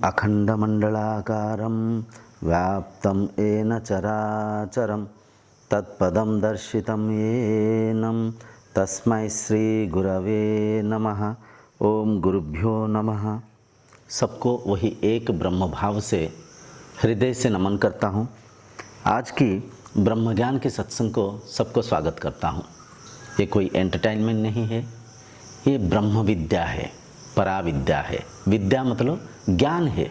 अखंडमंडलाकारं व्याप्तं येन चराचरं तत्पदं दर्शितं येनं तस्मै श्री गुरवे नमः। ओम गुरुभ्यो नमः। सबको वही एक ब्रह्म भाव से हृदय से नमन करता हूँ। आज की ब्रह्म ज्ञान के सत्संग को सबको स्वागत करता हूँ। ये कोई एंटरटेनमेंट नहीं है, ये ब्रह्म विद्या है, पराविद्या है। विद्या मतलब ज्ञान है।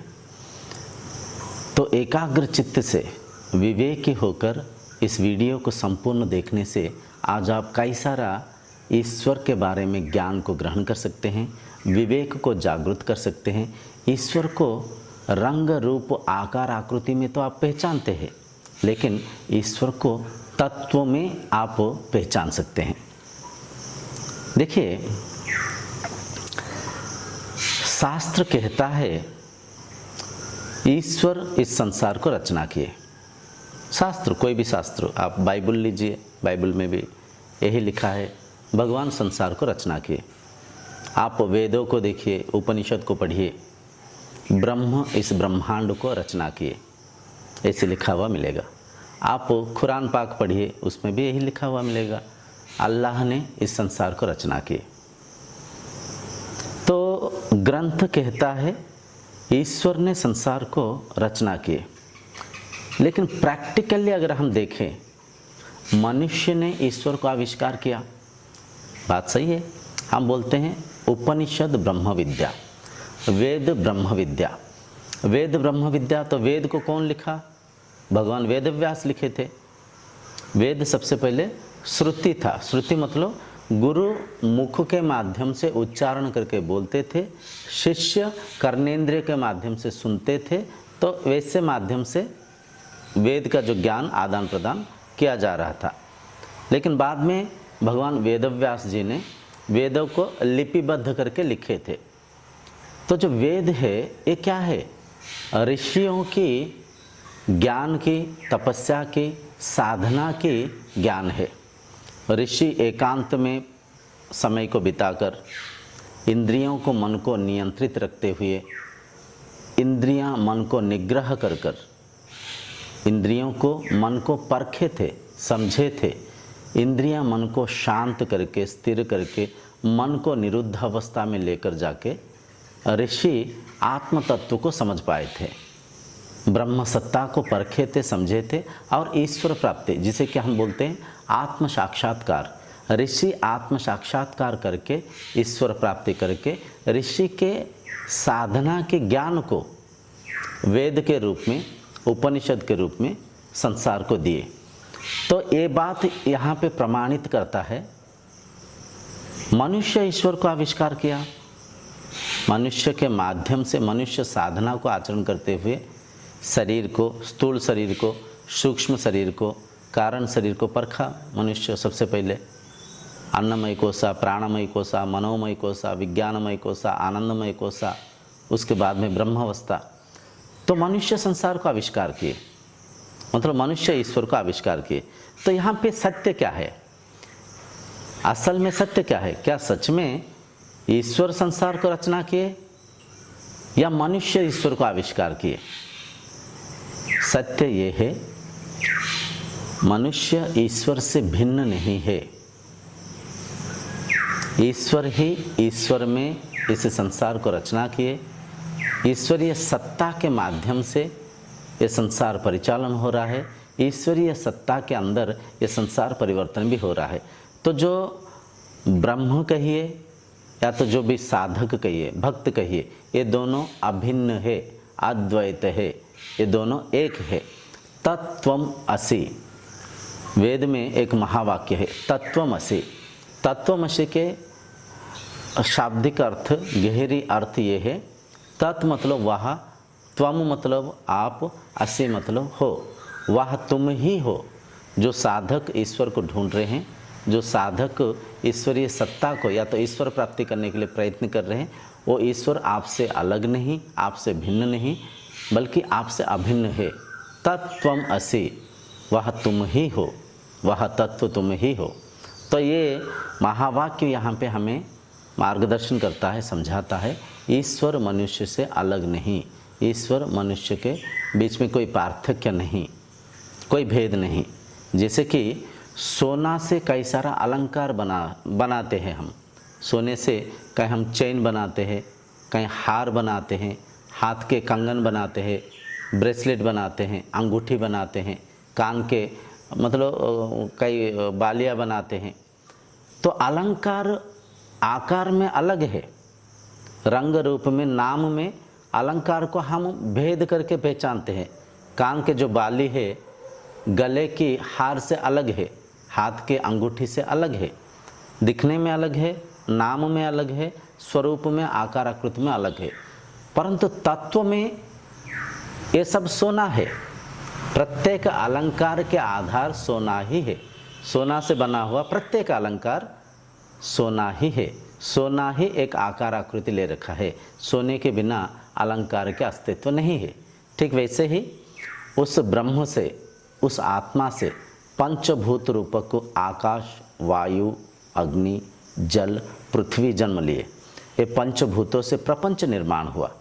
तो एकाग्र चित्त से विवेकी होकर इस वीडियो को संपूर्ण देखने से आज आप कई सारा ईश्वर के बारे में ज्ञान को ग्रहण कर सकते हैं, विवेक को जागृत कर सकते हैं। ईश्वर को रंग रूप आकार आकृति में तो आप पहचानते हैं, लेकिन ईश्वर को तत्व में आप पहचान सकते हैं। देखिए, शास्त्र कहता है ईश्वर इस संसार को रचना किए। शास्त्र, कोई भी शास्त्र, आप बाइबल लीजिए, बाइबल में भी यही लिखा है, भगवान संसार को रचना किए। आप वेदों को देखिए, उपनिषद को पढ़िए, ब्रह्म इस ब्रह्मांड को रचना किए, ऐसे लिखा हुआ मिलेगा। आप कुरान पाक पढ़िए, उसमें भी यही लिखा हुआ मिलेगा, अल्लाह ने इस संसार को रचना किए। तो ग्रंथ कहता है ईश्वर ने संसार को रचना किए, लेकिन प्रैक्टिकली अगर हम देखें, मनुष्य ने ईश्वर को आविष्कार किया। बात सही है। हम बोलते हैं उपनिषद ब्रह्म विद्या, वेद ब्रह्म विद्या। वेद ब्रह्म विद्या, तो वेद को कौन लिखा? भगवान वेदव्यास लिखे थे। वेद सबसे पहले श्रुति था। श्रुति मतलब गुरु मुख के माध्यम से उच्चारण करके बोलते थे, शिष्य कर्णेंद्रिय के माध्यम से सुनते थे। तो वैसे माध्यम से वेद का जो ज्ञान आदान प्रदान किया जा रहा था। लेकिन बाद में भगवान वेदव्यास जी ने वेदों को लिपिबद्ध करके लिखे थे। तो जो वेद है ये क्या है? ऋषियों की ज्ञान की, तपस्या की, साधना की ज्ञान है। ऋषि एकांत में समय को बिताकर इंद्रियों को, मन को नियंत्रित रखते हुए, इंद्रियां मन को निग्रह कर कर इंद्रियों को, मन को परखे थे, समझे थे। इंद्रियां मन को शांत करके, स्थिर करके, मन को निरुद्ध अवस्था में लेकर जाके ऋषि आत्म तत्व को समझ पाए थे, ब्रह्म सत्ता को परखे थे, समझे थे। और ईश्वर प्राप्ति, जिसे कि हम बोलते हैं आत्म साक्षात्कार। ऋषि आत्म साक्षात्कार करके, ईश्वर प्राप्ति करके, ऋषि के साधना के ज्ञान को वेद के रूप में, उपनिषद के रूप में संसार को दिए। तो ये बात यहाँ पे प्रमाणित करता है मनुष्य ईश्वर को आविष्कार किया। मनुष्य के माध्यम से, मनुष्य साधना को आचरण करते हुए शरीर को, स्थूल शरीर को, सूक्ष्म शरीर को, कारण शरीर को परखा। मनुष्य सबसे पहले अन्नमय कोसा, प्राणमय कोसा, मनोमय कोसा, विज्ञानमय कोसा, आनंदमय कोसा, उसके बाद में ब्रह्मावस्था। तो मनुष्य संसार को आविष्कार किए, मतलब मनुष्य ईश्वर को आविष्कार किए। तो यहाँ पे सत्य क्या है? असल में सत्य क्या है? क्या सच में ईश्वर संसार को रचना किए या मनुष्य ईश्वर को आविष्कार किए? सत्य ये है, मनुष्य ईश्वर से भिन्न नहीं है। ईश्वर ही ईश्वर में इस संसार को रचना किए। ईश्वरीय सत्ता के माध्यम से ये संसार परिचालन हो रहा है। ईश्वरीय सत्ता के अंदर ये संसार परिवर्तन भी हो रहा है। तो जो ब्रह्म कहिए या तो जो भी साधक कहिए, भक्त कहिए, ये दोनों अभिन्न है, अद्वैत है, ये दोनों एक है। तत्वम असि, वेद में एक महावाक्य है, तत्वमसि। तत्वमसि के शाब्दिक अर्थ, गहरी अर्थ ये है, तत् मतलब वह, त्वम मतलब आप, असि मतलब हो। वह तुम ही हो। जो साधक ईश्वर को ढूंढ रहे हैं, जो साधक ईश्वरीय सत्ता को या तो ईश्वर प्राप्ति करने के लिए प्रयत्न कर रहे हैं, वो ईश्वर आपसे अलग नहीं, आपसे भिन्न नहीं, बल्कि आपसे अभिन्न है। तत्वम असि, वह तुम ही हो, वह तत्व तुम ही हो। तो ये महावाक्य यहाँ पे हमें मार्गदर्शन करता है, समझाता है ईश्वर मनुष्य से अलग नहीं, ईश्वर मनुष्य के बीच में कोई पार्थक्य नहीं, कोई भेद नहीं। जैसे कि सोना से कई सारा अलंकार बनाते हैं हम, सोने से कहीं हम चेन बनाते हैं, कहीं हार बनाते हैं, हाथ के कंगन बनाते हैं, ब्रेसलेट बनाते हैं, अंगूठी बनाते हैं, कान के मतलब कई बालियाँ बनाते हैं। तो अलंकार आकार में अलग है, रंग रूप में, नाम में अलंकार को हम भेद करके पहचानते हैं। कान के जो बाली है गले की हार से अलग है, हाथ के अंगूठी से अलग है, दिखने में अलग है, नाम में अलग है, स्वरूप में, आकार आकृति में अलग है, परंतु तत्व में ये सब सोना है। प्रत्येक अलंकार के आधार सोना ही है। सोना से बना हुआ प्रत्येक अलंकार सोना ही है। सोना ही एक आकार आकृति ले रखा है। सोने के बिना अलंकार के अस्तित्व नहीं है। ठीक वैसे ही उस ब्रह्म से, उस आत्मा से पंचभूत रूपक को आकाश, वायु, अग्नि, जल, पृथ्वी जन्म लिए। ये पंचभूतों से प्रपंच निर्माण हुआ।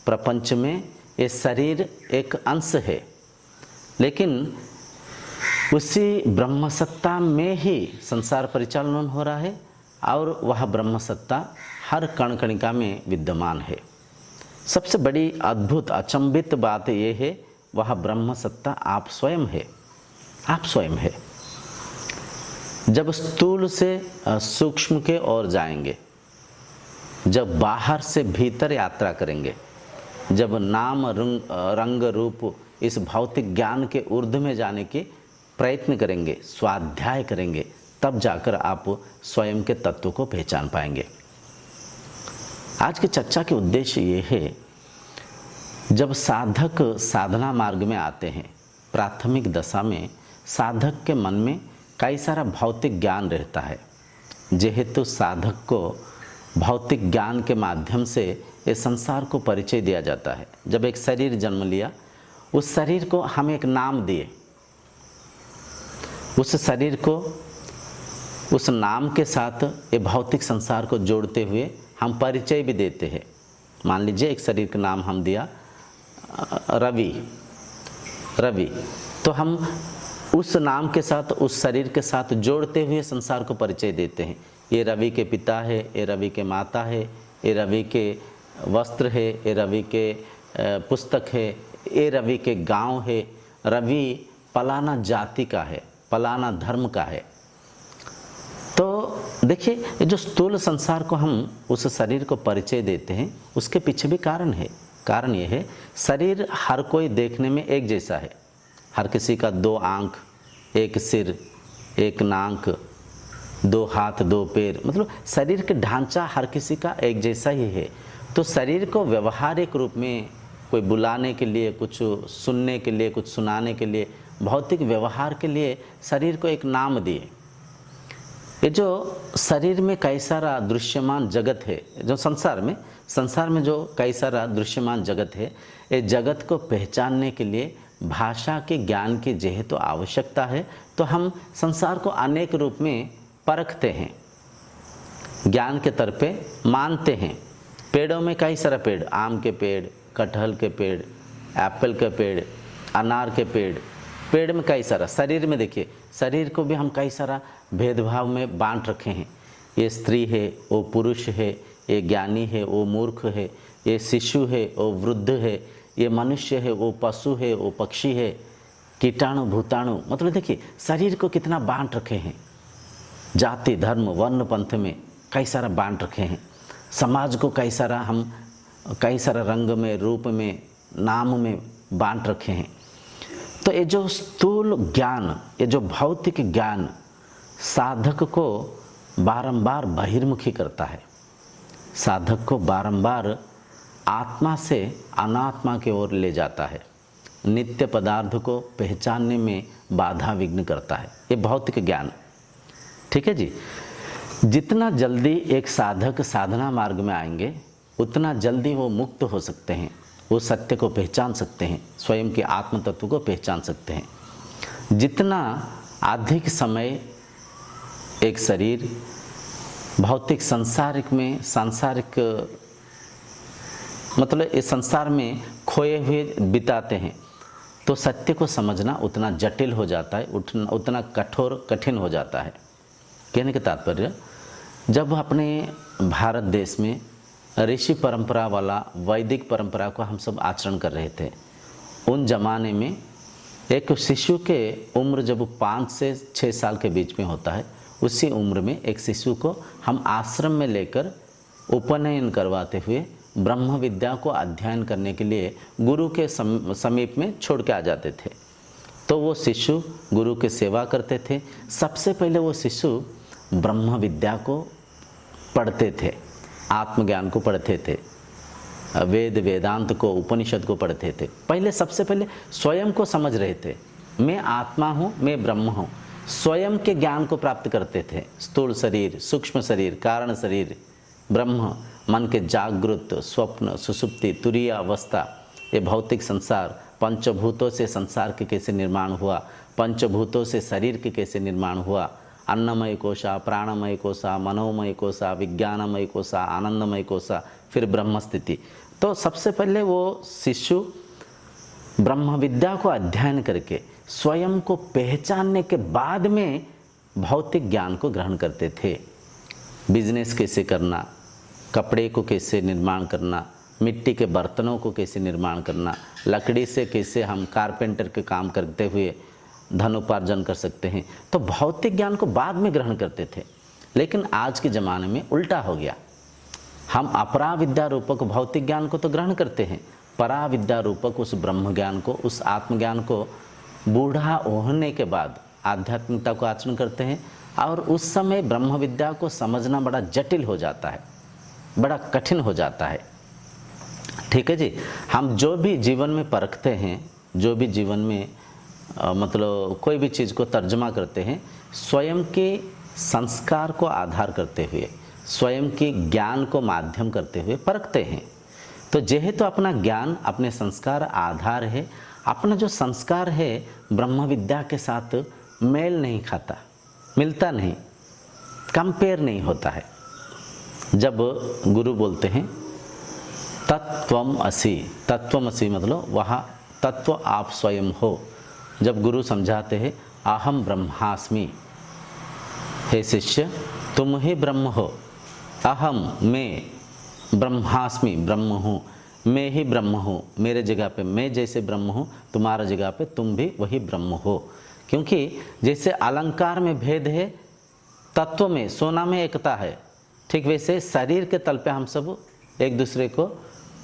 प्रपंच में ये शरीर एक अंश है, लेकिन उसी ब्रह्मसत्ता में ही संसार परिचालन हो रहा है और वह ब्रह्मसत्ता हर कण कणिका में विद्यमान है। सबसे बड़ी अद्भुत अचंभित बात यह है, वह ब्रह्मसत्ता आप स्वयं है। आप स्वयं है। जब स्थूल से सूक्ष्म के ओर जाएंगे, जब बाहर से भीतर यात्रा करेंगे, जब नाम रंग रूप इस भौतिक ज्ञान के ऊर्ध्व में जाने के प्रयत्न करेंगे, स्वाध्याय करेंगे, तब जाकर आप स्वयं के तत्व को पहचान पाएंगे। आज की चर्चा के उद्देश्य ये है, जब साधक साधना मार्ग में आते हैं, प्राथमिक दशा में साधक के मन में कई सारा भौतिक ज्ञान रहता है। जेहेतु साधक को भौतिक ज्ञान के माध्यम से इस संसार को परिचय दिया जाता है। जब एक शरीर जन्म लिया, उस शरीर को हम एक नाम दिए, उस शरीर को उस नाम के साथ ये भौतिक संसार को जोड़ते हुए हम परिचय भी देते हैं। मान लीजिए एक शरीर का नाम हम दिया रवि, तो हम उस नाम के साथ, उस शरीर के साथ जोड़ते हुए संसार को परिचय देते हैं। ये रवि के पिता है, ये रवि के माता है, ये रवि के वस्त्र है, ये रवि के पुस्तक है, ये रवि के गांव है, रवि फलाना जाति का है, फलाना धर्म का है। तो देखिए, ये जो स्थूल संसार को हम उस शरीर को परिचय देते हैं, उसके पीछे भी कारण है। कारण ये है, शरीर हर कोई देखने में एक जैसा है। हर किसी का 2 आँख, 1 सिर, 1 नाक, 2 हाथ, 2 पैर, मतलब शरीर के ढांचा हर किसी का एक जैसा ही है। तो शरीर को व्यवहारिक रूप में कोई बुलाने के लिए, कुछ सुनने के लिए, कुछ सुनाने के लिए, भौतिक व्यवहार के लिए शरीर को एक नाम दिए। ये जो शरीर में कई सारा दृश्यमान जगत है, जो संसार में जो कई सारा दृश्यमान जगत है, ये जगत को पहचानने के लिए भाषा के ज्ञान की जेहेतु आवश्यकता है, तो हम संसार को अनेक रूप में परखते हैं, ज्ञान के तौर पे मानते हैं। पेड़ों में कई सारा पेड़, आम के पेड़, कटहल के पेड़, एप्पल के पेड़, अनार के पेड़ में कई सारा। शरीर में देखिए, शरीर को भी हम कई सारा भेदभाव में बांट रखे हैं। ये स्त्री है, वो पुरुष है, ये ज्ञानी है, वो मूर्ख है, ये शिशु है, वो वृद्ध है, ये मनुष्य है, वो पशु है, वो पक्षी है, कीटाणु भूताणु, मतलब देखिए शरीर को कितना बांट रखे हैं। जाति, धर्म, वर्ण, पंथ में कई सारा बांट रखे हैं। समाज को कई सारा रंग में, रूप में, नाम में बांट रखे हैं। तो ये जो स्थूल ज्ञान, ये जो भौतिक ज्ञान साधक को बारंबार बहिर्मुखी करता है, साधक को बारंबार आत्मा से अनात्मा की ओर ले जाता है, नित्य पदार्थ को पहचानने में बाधा विघ्न करता है। ये भौतिक ज्ञान, ठीक है जी। जितना जल्दी एक साधक साधना मार्ग में आएंगे, उतना जल्दी वो मुक्त हो सकते हैं, वो सत्य को पहचान सकते हैं, स्वयं के आत्म तत्व को पहचान सकते हैं। जितना अधिक समय एक शरीर भौतिक सांसारिक मतलब इस संसार में खोए हुए बिताते हैं, तो सत्य को समझना उतना जटिल हो जाता है, उतना कठिन हो जाता है। कहने का तात्पर्य, जब अपने भारत देश में ऋषि परंपरा वाला वैदिक परंपरा को हम सब आचरण कर रहे थे, उन जमाने में एक शिशु के उम्र जब 5 से 6 साल के बीच में होता है, उसी उम्र में एक शिशु को हम आश्रम में लेकर उपनयन करवाते हुए ब्रह्म विद्या को अध्ययन करने के लिए गुरु के समीप में छोड़ के आ जाते थे। तो वो शिशु गुरु की सेवा करते थे। सबसे पहले वो शिशु ब्रह्म विद्या को पढ़ते थे, आत्मज्ञान को पढ़ते थे, वेद वेदांत को, उपनिषद को पढ़ते थे। पहले सबसे पहले स्वयं को समझ रहे थे, मैं आत्मा हूँ, मैं ब्रह्म हूँ। स्वयं के ज्ञान को प्राप्त करते थे। स्थूल शरीर, सूक्ष्म शरीर, कारण शरीर, ब्रह्म, मन के जागृत, स्वप्न, सुसुप्ति, तुरीय अवस्था, ये भौतिक संसार, पंचभूतों से संसार के कैसे निर्माण हुआ, पंचभूतों से शरीर के कैसे निर्माण हुआ, अन्नमय कोशा, प्राणमय कोशा, मनोमय कोशा, विज्ञानमय कोशा, आनंदमय कोशा, फिर ब्रह्म स्थिति। तो सबसे पहले वो शिशु ब्रह्म विद्या को अध्ययन करके स्वयं को पहचानने के बाद में भौतिक ज्ञान को ग्रहण करते थे। बिजनेस कैसे करना, कपड़े को कैसे निर्माण करना, मिट्टी के बर्तनों को कैसे निर्माण करना, लकड़ी से कैसे हम कारपेंटर के काम करते हुए धन उपार्जन कर सकते हैं, तो भौतिक ज्ञान को बाद में ग्रहण करते थे। लेकिन आज के ज़माने में उल्टा हो गया। हम अपरा विद्या रूपक भौतिक ज्ञान को तो ग्रहण करते हैं, परा विद्या रूपक उस ब्रह्म ज्ञान को, उस आत्मज्ञान को बूढ़ा होने के बाद आध्यात्मिकता को आचरण करते हैं। और उस समय ब्रह्म विद्या को समझना बड़ा जटिल हो जाता है, बड़ा कठिन हो जाता है। ठीक है जी। हम जो भी जीवन में परखते हैं, जो भी जीवन में मतलब कोई भी चीज़ को तर्जमा करते हैं, स्वयं के संस्कार को आधार करते हुए, स्वयं के ज्ञान को माध्यम करते हुए परखते हैं। तो जेहेतु अपना ज्ञान, अपने संस्कार आधार है, अपना जो संस्कार है ब्रह्म विद्या के साथ मेल नहीं खाता, मिलता नहीं, कंपेयर नहीं होता है। जब गुरु बोलते हैं तत्वम असि, तत्वम असि मतलब वह तत्व आप स्वयं हो। जब गुरु समझाते हैं अहम ब्रह्मास्मि, हे शिष्य तुम ही ब्रह्म हो, अहम मैं ब्रह्मास्मि, ब्रह्म हूँ, मैं ही ब्रह्म हूँ, मेरे जगह पे मैं जैसे ब्रह्म हूँ, तुम्हारा जगह पे तुम भी वही ब्रह्म हो। क्योंकि जैसे अलंकार में भेद है, तत्व में, सोना में एकता है, ठीक वैसे शरीर के तल पे हम सब एक दूसरे को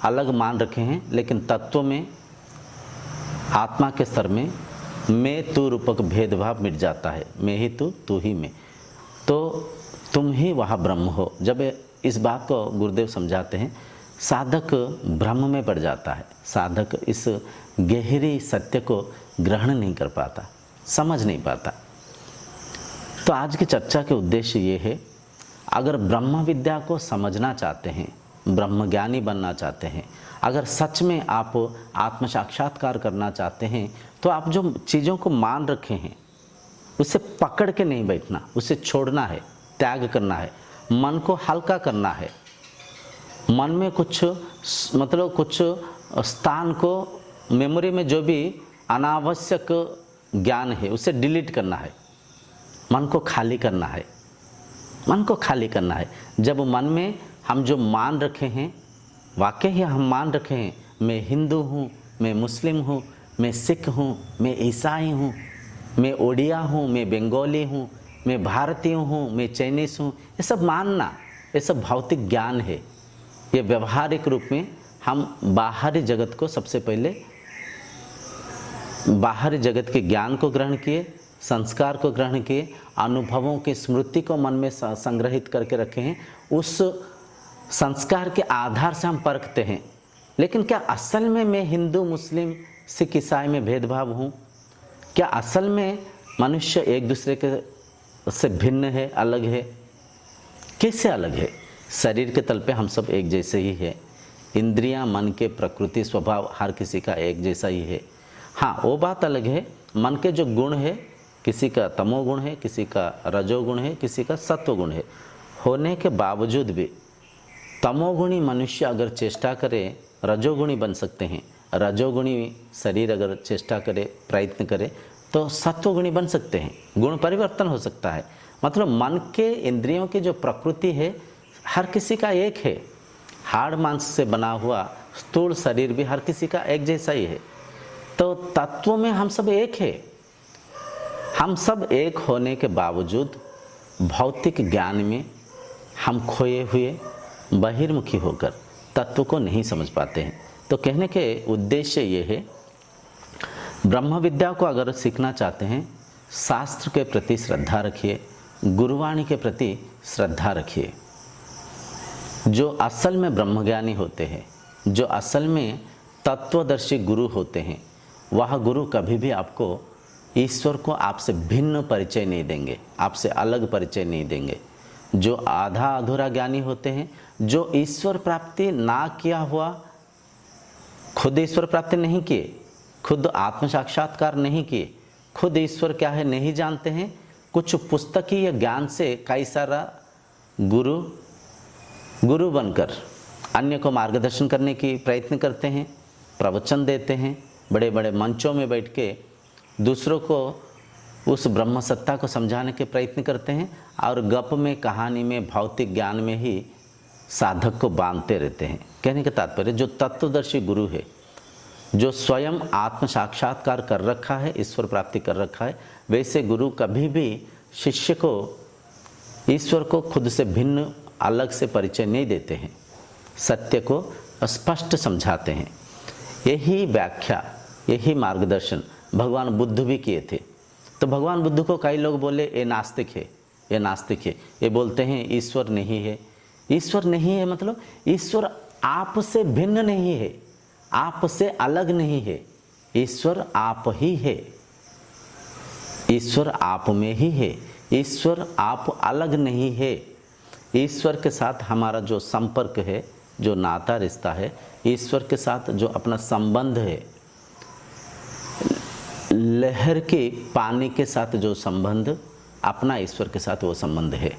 अलग मान रखे हैं, लेकिन तत्व में, आत्मा के स्तर में मैं तू रूपक भेदभाव मिट जाता है। मैं ही तू ही मैं, तो तुम ही वह ब्रह्म हो। जब इस बात को गुरुदेव समझाते हैं, साधक ब्रह्म में पड़ जाता है। साधक इस गहरी सत्य को ग्रहण नहीं कर पाता, समझ नहीं पाता। तो आज की चर्चा के उद्देश्य ये है, अगर ब्रह्म विद्या को समझना चाहते हैं, ब्रह्मज्ञानी बनना चाहते हैं, अगर सच में आप आत्म साक्षात्कार करना चाहते हैं, तो आप जो चीज़ों को मान रखे हैं उसे पकड़ के नहीं बैठना, उसे छोड़ना है, त्याग करना है, मन को हल्का करना है। मन में कुछ मतलब कुछ स्थान को, मेमोरी में जो भी अनावश्यक ज्ञान है उसे डिलीट करना है, मन को खाली करना है, मन को खाली करना है। जब मन में हम जो मान रखे हैं, वाकई ही हम मान रखे हैं, मैं हिंदू हूँ, मैं मुस्लिम हूँ, मैं सिख हूँ, मैं ईसाई हूँ, मैं ओडिया हूँ, मैं बंगाली हूँ, मैं भारतीय हूँ, मैं चाइनीस हूँ, ये सब मानना, ये सब भौतिक ज्ञान है। ये व्यवहारिक रूप में हम बाहरी जगत को, सबसे पहले बाहरी जगत के ज्ञान को ग्रहण किए, संस्कार को ग्रहण किए, अनुभवों की स्मृति को मन में संग्रहित करके रखे हैं। उस संस्कार के आधार से हम परखते हैं। लेकिन क्या असल में मैं हिंदू, मुस्लिम, सिख, ईसाई में भेदभाव हूँ? क्या असल में मनुष्य एक दूसरे के से भिन्न है, अलग है? कैसे अलग है? शरीर के तल पे हम सब एक जैसे ही है। इंद्रियां, मन के प्रकृति, स्वभाव हर किसी का एक जैसा ही है। हाँ, वो बात अलग है, मन के जो गुण है, किसी का तमोगुण है, किसी का रजोगुण है, किसी का सत्वगुण है। होने के बावजूद भी तमोगुणी मनुष्य अगर चेष्टा करे रजोगुणी बन सकते हैं। रजोगुणी शरीर अगर चेष्टा करे, प्रयत्न करे तो सत्वगुणी बन सकते हैं, गुण परिवर्तन हो सकता है। मतलब मन के इंद्रियों की जो प्रकृति है हर किसी का एक है। हाड़ मांस से बना हुआ स्थूल शरीर भी हर किसी का एक जैसा ही है। तो तत्वों में हम सब एक है। हम सब एक होने के बावजूद भौतिक ज्ञान में हम खोए हुए बहिर्मुखी होकर तत्व को नहीं समझ पाते हैं। तो कहने के उद्देश्य ये है, ब्रह्म विद्या को अगर सीखना चाहते हैं, शास्त्र के प्रति श्रद्धा रखिए, गुरुवाणी के प्रति श्रद्धा रखिए। जो असल में ब्रह्मज्ञानी होते हैं, जो असल में तत्वदर्शी गुरु होते हैं, वह गुरु कभी भी आपको ईश्वर को आपसे भिन्न परिचय नहीं देंगे, आपसे अलग परिचय नहीं देंगे। जो आधा अधूरा ज्ञानी होते हैं, जो ईश्वर प्राप्ति ना किया हुआ, खुद ईश्वर प्राप्ति नहीं किए, खुद आत्म साक्षात्कार नहीं किए, खुद ईश्वर क्या है नहीं जानते हैं, कुछ पुस्तकीय ज्ञान से कई सारा गुरु बनकर अन्य को मार्गदर्शन करने की प्रयत्न करते हैं, प्रवचन देते हैं, बड़े बड़े मंचों में बैठ के दूसरों को उस ब्रह्म सत्ता को समझाने के प्रयत्न करते हैं और गप में, कहानी में, भौतिक ज्ञान में ही साधक को बांधते रहते हैं। कहने का तात्पर्य, जो तत्वदर्शी गुरु है, जो स्वयं आत्म साक्षात्कार कर रखा है, ईश्वर प्राप्ति कर रखा है, वैसे गुरु कभी भी शिष्य को ईश्वर को खुद से भिन्न अलग से परिचय नहीं देते हैं, सत्य को स्पष्ट समझाते हैं। यही व्याख्या, यही मार्गदर्शन भगवान बुद्ध भी किए थे। तो भगवान बुद्ध को कई लोग बोले ये नास्तिक है, ये नास्तिक है, ये बोलते हैं ईश्वर नहीं है। ईश्वर नहीं है मतलब ईश्वर आपसे भिन्न नहीं है, आपसे अलग नहीं है, ईश्वर आप ही है, ईश्वर आप में ही है, ईश्वर आप अलग नहीं है। ईश्वर के साथ हमारा जो संपर्क है, जो नाता रिश्ता है, ईश्वर के साथ जो अपना संबंध है, लहर के पानी के साथ जो संबंध अपना ईश्वर के साथ वो संबंध है।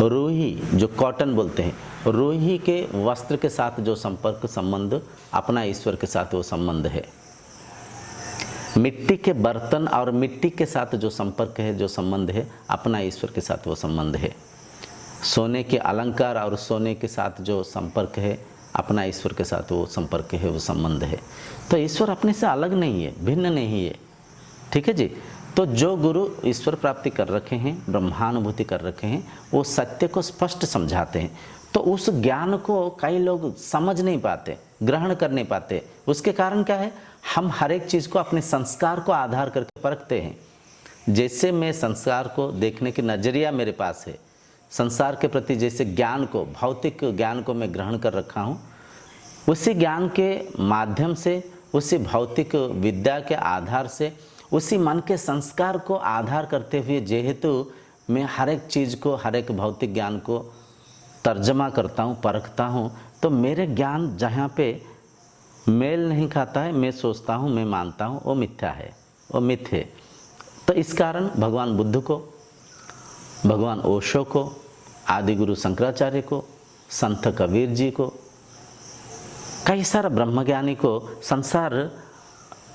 रूही जो कॉटन बोलते हैं, रूही के वस्त्र के साथ जो संपर्क संबंध अपना ईश्वर के साथ वो संबंध है। मिट्टी के बर्तन और मिट्टी के साथ जो संपर्क है, जो संबंध है, अपना ईश्वर के साथ वो संबंध है। सोने के अलंकार और सोने के साथ जो संपर्क है, अपना ईश्वर के साथ वो संपर्क है, वो संबंध है। तो ईश्वर अपने से अलग नहीं है, भिन्न नहीं है। ठीक है जी। तो जो गुरु ईश्वर प्राप्ति कर रखे हैं, ब्रह्मानुभूति कर रखे हैं, वो सत्य को स्पष्ट समझाते हैं। तो उस ज्ञान को कई लोग समझ नहीं पाते, ग्रहण कर नहीं पाते। उसके कारण क्या है, हम हर एक चीज़ को अपने संस्कार को आधार करके परखते हैं। जैसे मैं संस्कार को देखने की नज़रिया मेरे पास है, संसार के प्रति जैसे ज्ञान को, भौतिक ज्ञान को मैं ग्रहण कर रखा हूँ, उसी ज्ञान के माध्यम से, उसी भौतिक विद्या के आधार से, उसी मन के संस्कार को आधार करते हुए जेहेतु मैं हर एक चीज़ को, हर एक भौतिक ज्ञान को तर्जमा करता हूँ, परखता हूँ, तो मेरे ज्ञान जहाँ पे मेल नहीं खाता है, मैं सोचता हूँ, मैं मानता हूँ वो मिथ्या है, वो मिथ है। तो इस कारण भगवान बुद्ध को, भगवान ओशो को, आदि गुरु शंकराचार्य को, संत कबीर जी को, कई सारा ब्रह्मज्ञानी को संसार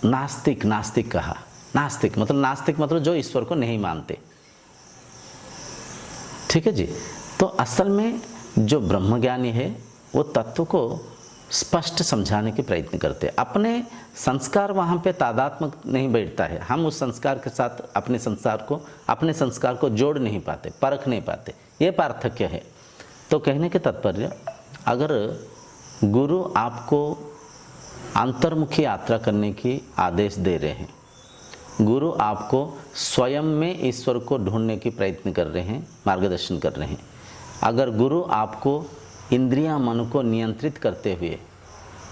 नास्तिक नास्तिक कहा। नास्तिक मतलब जो ईश्वर को नहीं मानते। ठीक है जी। तो असल में जो ब्रह्मज्ञानी है वो तत्व को स्पष्ट समझाने के प्रयत्न करते हैं। अपने संस्कार वहाँ पे तादात्म्य नहीं बैठता है, हम उस संस्कार के साथ अपने संस्कार को जोड़ नहीं पाते, परख नहीं पाते, ये पार्थक्य है। तो कहने के तात्पर्य, अगर गुरु आपको अंतर्मुखी यात्रा करने की आदेश दे रहे हैं, गुरु आपको स्वयं में ईश्वर को ढूंढने की प्रयत्न कर रहे हैं, मार्गदर्शन कर रहे हैं, अगर गुरु आपको इंद्रियां मन को नियंत्रित करते हुए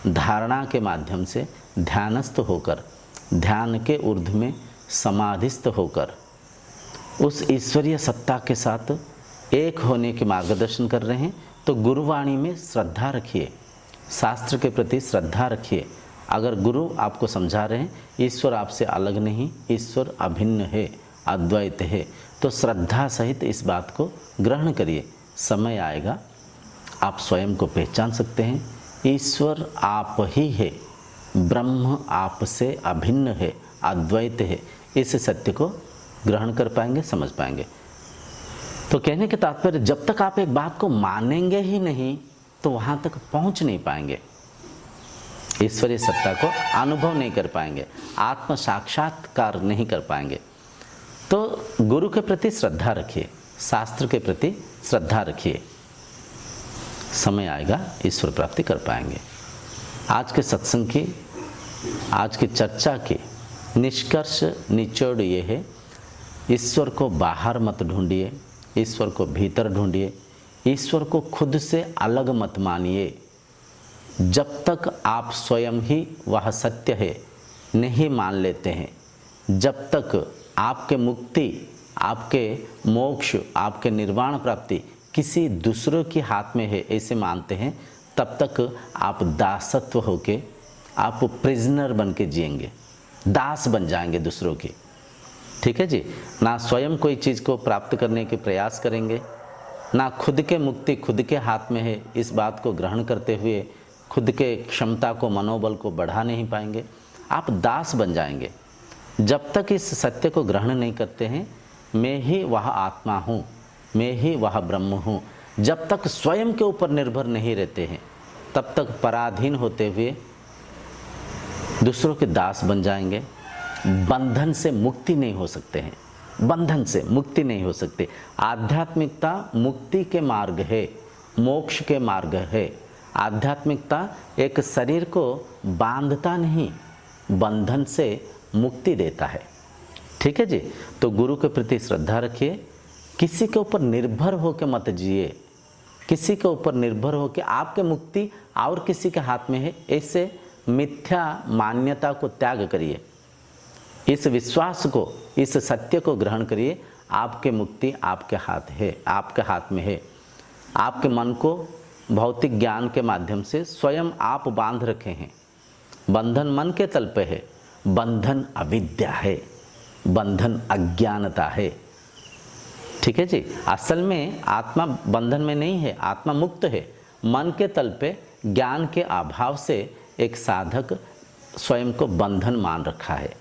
धारणा के माध्यम से ध्यानस्थ होकर, ध्यान के ऊर्ध्व में समाधिस्थ होकर उस ईश्वरीय सत्ता के साथ एक होने के मार्गदर्शन कर रहे हैं, तो गुरुवाणी में श्रद्धा रखिए, शास्त्र के प्रति श्रद्धा रखिए। अगर गुरु आपको समझा रहे हैं ईश्वर आपसे अलग नहीं, ईश्वर अभिन्न है, अद्वैत है, तो श्रद्धा सहित इस बात को ग्रहण करिए। समय आएगा आप स्वयं को पहचान सकते हैं, ईश्वर आप ही है, ब्रह्म आपसे अभिन्न है, अद्वैत है, इस सत्य को ग्रहण कर पाएंगे, समझ पाएंगे। तो कहने के तात्पर्य, जब तक आप एक बात को मानेंगे ही नहीं तो वहाँ तक पहुँच नहीं पाएंगे, ईश्वरीय सत्ता को अनुभव नहीं कर पाएंगे, आत्म साक्षात्कार नहीं कर पाएंगे। तो गुरु के प्रति श्रद्धा रखिए, शास्त्र के प्रति श्रद्धा रखिए, समय आएगा ईश्वर प्राप्ति कर पाएंगे। आज के सत्संग की, आज की चर्चा की निष्कर्ष निचोड़ ये है, ईश्वर को बाहर मत ढूंढिए, ईश्वर को भीतर ढूंढिए, ईश्वर को खुद से अलग मत मानिए। जब तक आप स्वयं ही वह सत्य है नहीं मान लेते हैं, जब तक आपके मुक्ति, आपके मोक्ष, आपके निर्वाण प्राप्ति किसी दूसरों के हाथ में है ऐसे मानते हैं, तब तक आप दासत्व होके, आप प्रिजनर बन के जिएंगे, दास बन जाएंगे दूसरों के। ठीक है जी, ना स्वयं कोई चीज़ को प्राप्त करने के प्रयास करेंगे, ना खुद के मुक्ति खुद के हाथ में है इस बात को ग्रहण करते हुए खुद के क्षमता को, मनोबल को बढ़ा नहीं पाएंगे, आप दास बन जाएंगे। जब तक इस सत्य को ग्रहण नहीं करते हैं, मैं ही वह आत्मा हूँ, मैं ही वह ब्रह्म हूँ, जब तक स्वयं के ऊपर निर्भर नहीं रहते हैं, तब तक पराधीन होते हुए दूसरों के दास बन जाएंगे। बंधन से मुक्ति नहीं हो सकते हैं, बंधन से मुक्ति नहीं हो सकती। आध्यात्मिकता मुक्ति के मार्ग है, मोक्ष के मार्ग है। आध्यात्मिकता एक शरीर को बांधता नहीं, बंधन से मुक्ति देता है। ठीक है जी, तो गुरु के प्रति श्रद्धा रखिए, किसी के ऊपर निर्भर होकर मत जिए, किसी के ऊपर निर्भर होकर आपके मुक्ति और किसी के हाथ में है ऐसे मिथ्या मान्यता को त्याग करिए, इस विश्वास को, इस सत्य को ग्रहण करिए, आपके मुक्ति आपके हाथ है, आपके हाथ में है। आपके मन को भौतिक ज्ञान के माध्यम से स्वयं आप बांध रखे हैं। बंधन मन के तल पे है, बंधन अविद्या है, बंधन अज्ञानता है। ठीक है जी, असल में आत्मा बंधन में नहीं है, आत्मा मुक्त है। मन के तल पे ज्ञान के अभाव से एक साधक स्वयं को बंधन मान रखा है।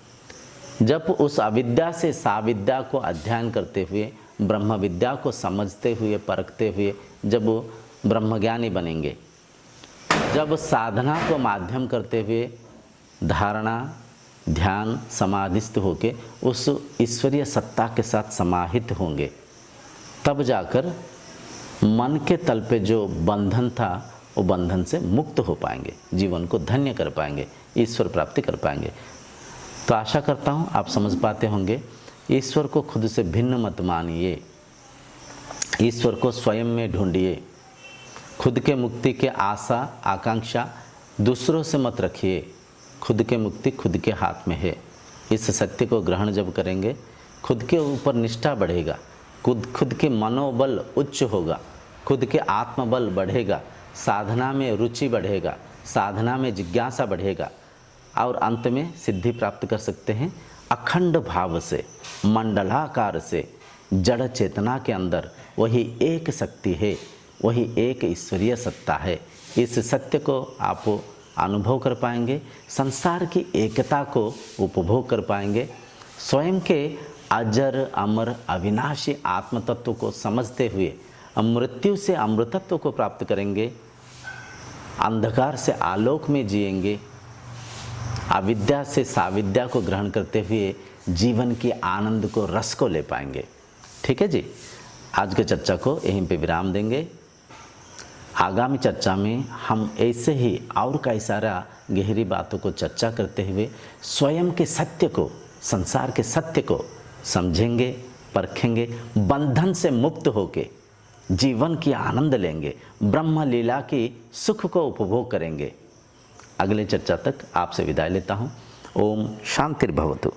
जब उस अविद्या से साविद्या को अध्ययन करते हुए, ब्रह्म विद्या को समझते हुए, परखते हुए जब वो ब्रह्मज्ञानी बनेंगे, जब साधना को माध्यम करते हुए धारणा, ध्यान, समाधिस्थ होके उस ईश्वरीय सत्ता के साथ समाहित होंगे, तब जाकर मन के तल पे जो बंधन था वो बंधन से मुक्त हो पाएंगे, जीवन को धन्य कर पाएंगे, ईश्वर प्राप्ति कर पाएंगे। तो आशा करता हूँ आप समझ पाते होंगे। ईश्वर को खुद से भिन्न मत मानिए, ईश्वर को स्वयं में ढूंढिए। खुद के मुक्ति के आशा आकांक्षा दूसरों से मत रखिए, खुद के मुक्ति खुद के हाथ में है। इस सत्य को ग्रहण जब करेंगे, खुद के ऊपर निष्ठा बढ़ेगा, खुद के मनोबल उच्च होगा, खुद के आत्मबल बढ़ेगा, साधना में रुचि बढ़ेगा, साधना में जिज्ञासा बढ़ेगा और अंत में सिद्धि प्राप्त कर सकते हैं। अखंड भाव से, मंडलाकार से, जड़ चेतना के अंदर वही एक शक्ति है, वही एक ईश्वरीय सत्ता है। इस सत्य को आप अनुभव कर पाएंगे, संसार की एकता को उपभोग कर पाएंगे, स्वयं के अजर अमर अविनाशी आत्म तत्व को समझते हुए मृत्यु से अमृतत्व को प्राप्त करेंगे, अंधकार से आलोक में जिएंगे, अविद्या से साविद्या को ग्रहण करते हुए जीवन की आनंद को, रस को ले पाएंगे। ठीक है जी, आज के चर्चा को यहीं पे विराम देंगे। आगामी चर्चा में हम ऐसे ही और कई सारा गहरी बातों को चर्चा करते हुए स्वयं के सत्य को, संसार के सत्य को समझेंगे, परखेंगे, बंधन से मुक्त होके जीवन की आनंद लेंगे, ब्रह्म लीला की सुख को उपभोग करेंगे। अगले चर्चा तक आपसे विदाई लेता हूँ। ओम शांतिर्भवतु।